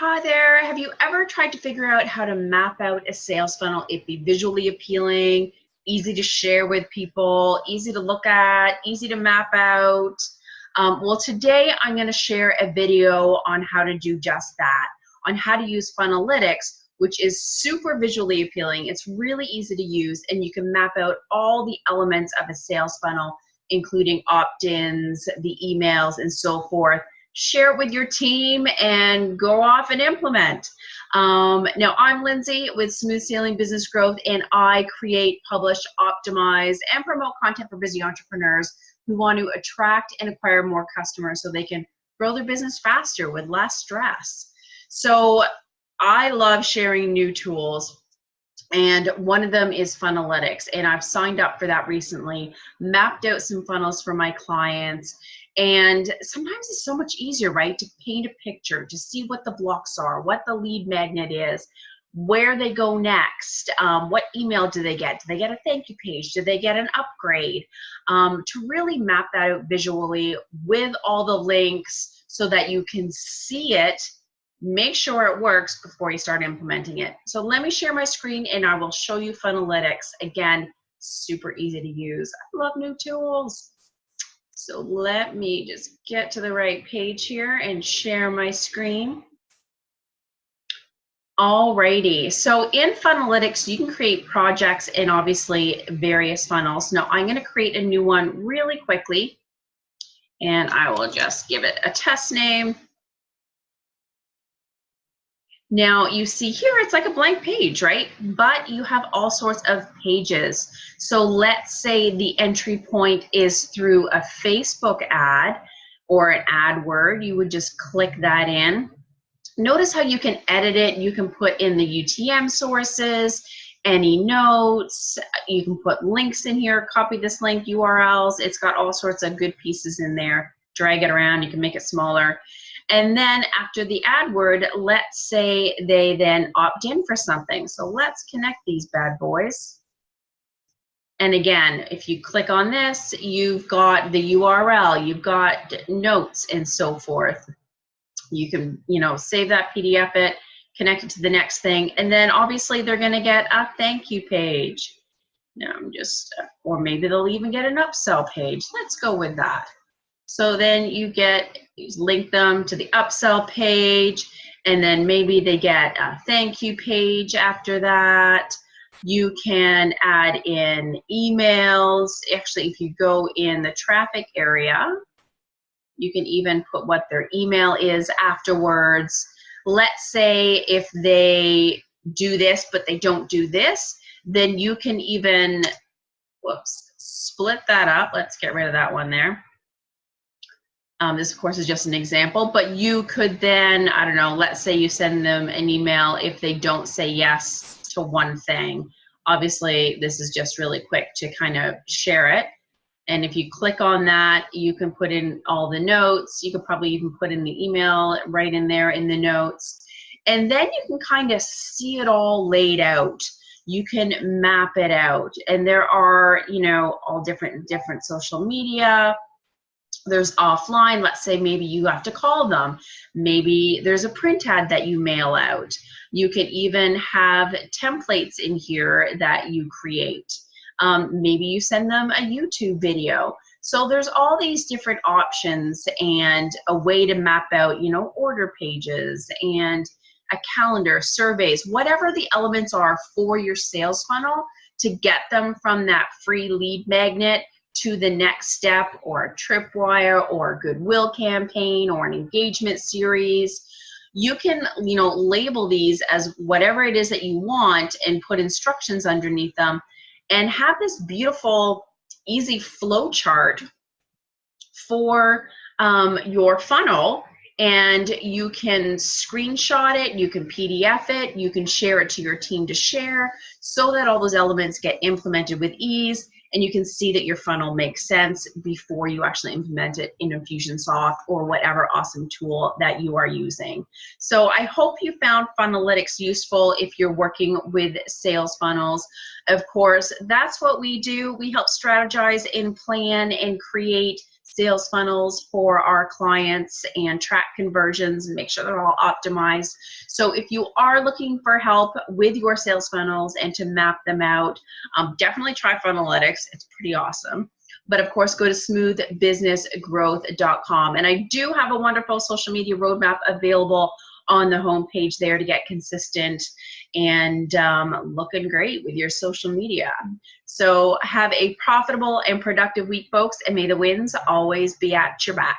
Hi there. Have you ever tried to figure out how to map out a sales funnel? It be visually appealing, easy to share with people, easy to look at, easy to map out. Well, today I'm going to share a video on how to do just that, on how to use Funnelytics, which is super visually appealing. It's really easy to use, and you can map out all the elements of a sales funnel, including opt-ins, the emails, and so forth. Share it with your team and go off and implement. Now, I'm Lyndsay with Smooth Sailing Business Growth, and I create, publish, optimize, and promote content for busy entrepreneurs who want to attract and acquire more customers so they can grow their business faster with less stress. So I love sharing new tools, and one of them is Funnelytics, and I've signed up for that recently, mapped out some funnels for my clients. And sometimes it's so much easier, right, to paint a picture, to see what the blocks are, what the lead magnet is, where they go next, what email do they get? Do they get a thank you page? Do they get an upgrade? To really map that out visually with all the links so that you can see it, make sure it works before you start implementing it. So let me share my screen and I will show you Funnelytics. Again, super easy to use. I love new tools. So let me just get to the right page here and share my screen. Alrighty, so in Funnelytics, you can create projects and obviously various funnels. Now I'm going to create a new one really quickly, and I will just give it a test name. Now you see here, it's like a blank page, right? But you have all sorts of pages. So let's say the entry point is through a Facebook ad or an AdWord. You would just click that in. Notice how you can edit it. You can put in the UTM sources, any notes. You can put links in here, copy this link, URLs. It's got all sorts of good pieces in there. Drag it around. You can make it smaller. And then after the AdWord, let's say they then opt in for something. So let's connect these bad boys. And again, if you click on this, you've got the URL, you've got notes and so forth. You can, save that PDF it, connect it to the next thing, and then obviously they're going to get a thank you page. Now or maybe they'll even get an upsell page. Let's go with that. So then you link them to the upsell page, and then maybe they get a thank you page after that. You can add in emails. Actually, if you go in the traffic area, you can even put what their email is afterwards. Let's say if they do this, but they don't do this, then you can even, split that up. Let's get rid of that one there. This, of course, is just an example, but you could then, I don't know, let's say you send them an email if they don't say yes to one thing. Obviously, this is just really quick to kind of share it. And if you click on that, you can put in all the notes. You could probably even put in the email right in there in the notes. And then you can kind of see it all laid out. You can map it out. And there are, all different social media. There's offline. Let's say maybe you have to call them. Maybe there's a print ad that you mail out. You can even have templates in here that you create. Maybe you send them a YouTube video. So there's all these different options and a way to map out, order pages and a calendar, surveys, whatever the elements are for your sales funnel to get them from that free lead magnet to the next step, or a tripwire or a goodwill campaign or an engagement series. You can, label these as whatever it is that you want and put instructions underneath them and have this beautiful, easy flow chart for your funnel. And you can screenshot it, you can PDF it, you can share it to your team to share so that all those elements get implemented with ease, and you can see that your funnel makes sense before you actually implement it in Infusionsoft or whatever awesome tool that you are using. So I hope you found Funnelytics useful if you're working with sales funnels. Of course, that's what we do. We help strategize and plan and create sales funnels for our clients and track conversions and make sure they're all optimized. So if you are looking for help with your sales funnels and to map them out, definitely try Funnelytics. It's pretty awesome. But of course, go to smoothbusinessgrowth.com. And I do have a wonderful social media roadmap available on the homepage there to get consistent and looking great with your social media. So have a profitable and productive week, folks, and may the wins always be at your back.